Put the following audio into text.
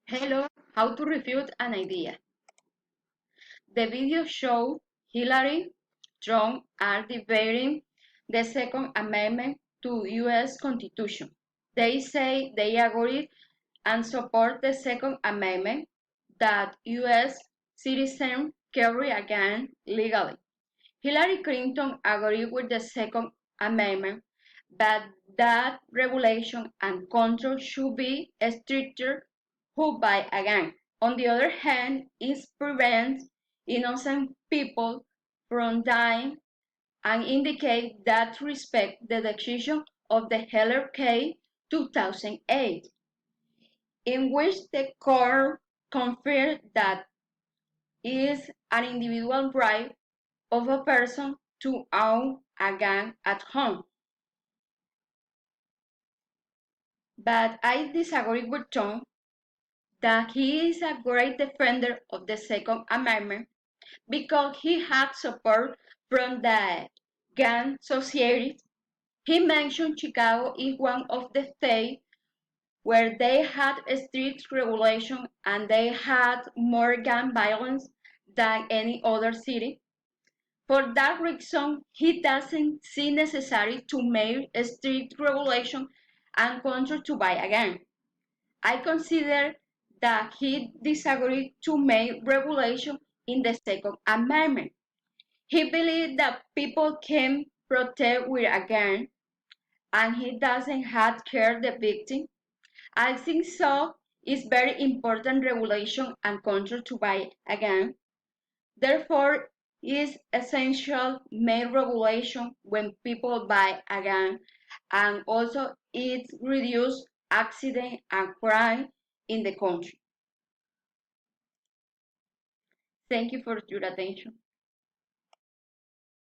Hello, how to refute an idea. The video shows Hillary, Trump are debating the Second Amendment to U.S. Constitution. They say they agree and support the Second Amendment that U.S. citizens carry a gun legally. Hillary Clinton agreed with the Second Amendment, but that regulation and control should be stricter who buy a gun. On the other hand, it prevents innocent people from dying and indicates that respect the decision of the Heller case 2008, in which the court confirmed that it is an individual right of a person to own a gun at home. But I disagree with Tom that he is a great defender of the Second Amendment because he had support from the gun society. He mentioned Chicago is one of the states where they had strict regulation and they had more gun violence than any other city. For that reason, he doesn't see necessary to make strict regulation and control to buy a gun. I consider that he disagreed to make regulation in the Second Amendment. He believes that people can protect with a gun and he doesn't have care the victim. I think so it's very important regulation and control to buy a gun. Therefore, it is essential make regulation when people buy a gun and also it reduce accident and crime in the country. Thank you for your attention.